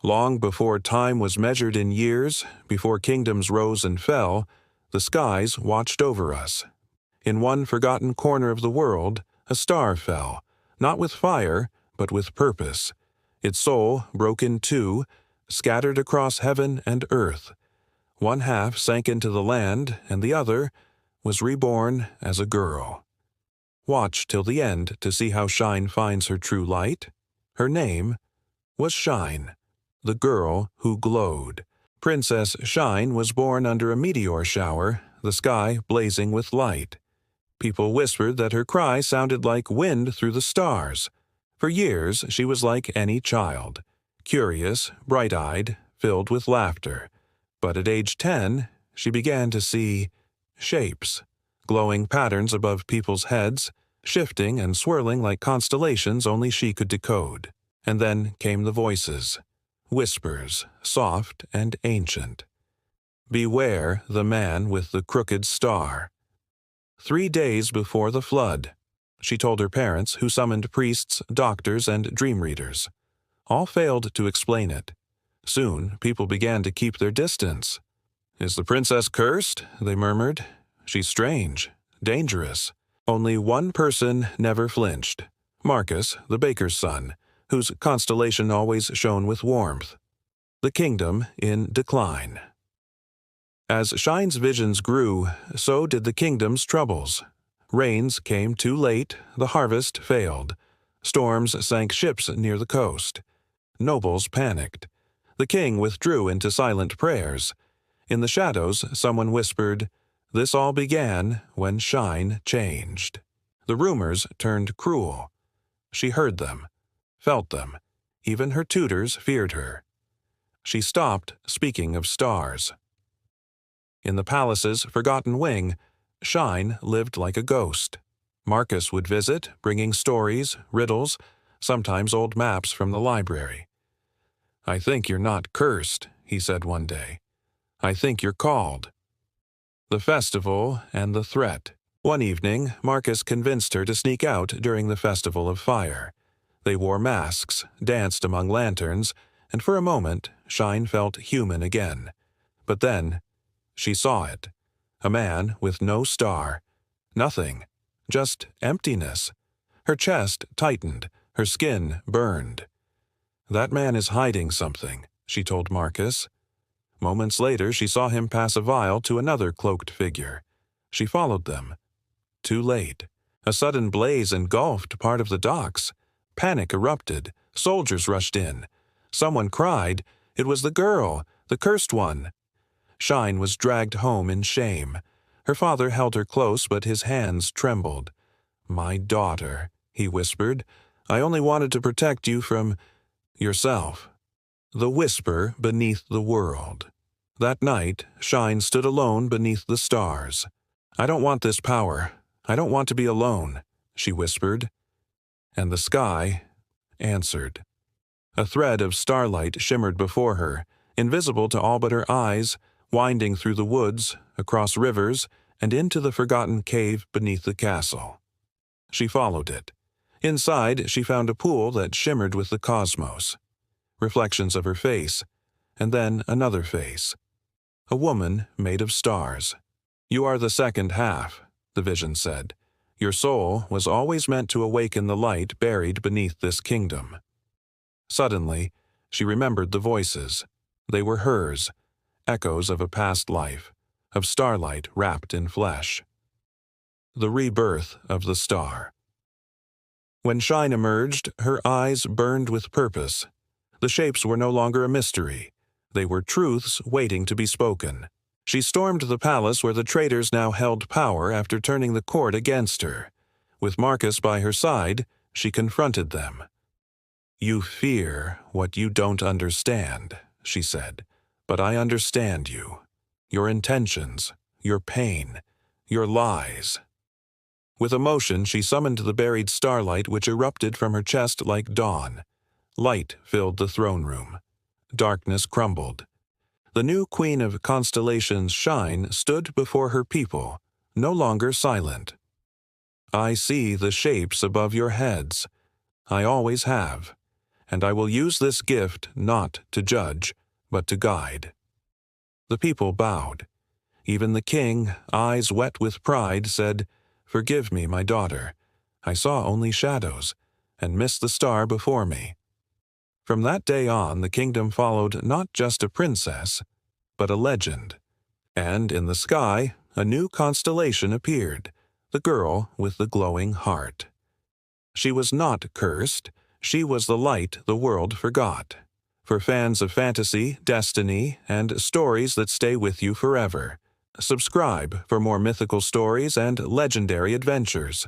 Long before time was measured in years, before kingdoms rose and fell, the skies watched over us. In one forgotten corner of the world, a star fell, not with fire, but with purpose. Its soul broke in two, scattered across heaven and earth. One half sank into the land, and the other was reborn as a girl. Watch till the end to see how Shine finds her true light. Her name was Shine, the girl who glowed. Princess Shine was born under a meteor shower, the sky blazing with light. People whispered that her cry sounded like wind through the stars. For years she was like any child, curious, bright-eyed, filled with laughter. But at age 10, she began to see shapes, glowing patterns above people's heads, shifting and swirling like constellations only she could decode. And then came the voices, whispers, soft and ancient. Beware the man with the crooked star. 3 days before the flood, she told her parents, who summoned priests, doctors, and dream readers. All failed to explain it. Soon, people began to keep their distance. "Is the princess cursed?" they murmured. "She's strange, dangerous." Only one person never flinched, Marcus, the baker's son, whose constellation always shone with warmth. The kingdom in decline. As Shine's visions grew, so did the kingdom's troubles. Rains came too late, the harvest failed. Storms sank ships near the coast. Nobles panicked. The king withdrew into silent prayers. In the shadows, someone whispered, "This all began when Shine changed." The rumors turned cruel. She heard them, felt them. Even her tutors feared her. She stopped speaking of stars. In the palace's forgotten wing, Shine lived like a ghost. Marcus would visit, bringing stories, riddles, sometimes old maps from the library. "I think you're not cursed," he said one day. "I think you're called." The festival and the threat. One evening, Marcus convinced her to sneak out during the Festival of Fire. They wore masks, danced among lanterns, and for a moment, Shine felt human again. But then, she saw it. A man with no star. Nothing. Just emptiness. Her chest tightened, her skin burned. "That man is hiding something," she told Marcus. Moments later, she saw him pass a vial to another cloaked figure. She followed them. Too late. A sudden blaze engulfed part of the docks. Panic erupted. Soldiers rushed in. Someone cried. It was the girl, the cursed one. Shine was dragged home in shame. Her father held her close, but his hands trembled. "My daughter," he whispered. "I only wanted to protect you from yourself." The whisper beneath the world. That night, Shine stood alone beneath the stars. "I don't want this power. I don't want to be alone," she whispered. And the sky answered. A thread of starlight shimmered before her, invisible to all but her eyes, winding through the woods, across rivers, and into the forgotten cave beneath the castle. She followed it. Inside, she found a pool that shimmered with the cosmos. Reflections of her face, and then another face. A woman made of stars. "You are the second half," the vision said. "Your soul was always meant to awaken the light buried beneath this kingdom." Suddenly, she remembered the voices. They were hers, echoes of a past life, of starlight wrapped in flesh. The rebirth of the star. When Shine emerged, her eyes burned with purpose. The shapes were no longer a mystery. They were truths waiting to be spoken. She stormed the palace where the traitors now held power after turning the court against her. With Marcus by her side, she confronted them. "You fear what you don't understand," she said, "but I understand you. Your intentions, your pain, your lies." With emotion, she summoned the buried starlight which erupted from her chest like dawn. Light filled the throne room. Darkness crumbled. The new queen of constellations, Shine, stood before her people, no longer silent. "I see the shapes above your heads. I always have. and I will use this gift not to judge, but to guide." The people bowed. Even the king, eyes wet with pride, said, "Forgive me, my daughter. I saw only shadows, and missed the star before me." From that day on, the kingdom followed not just a princess, but a legend. And in the sky, a new constellation appeared, the girl with the glowing heart. She was not cursed. She was the light the world forgot. For fans of fantasy, destiny, and stories that stay with you forever, subscribe for more mythical stories and legendary adventures.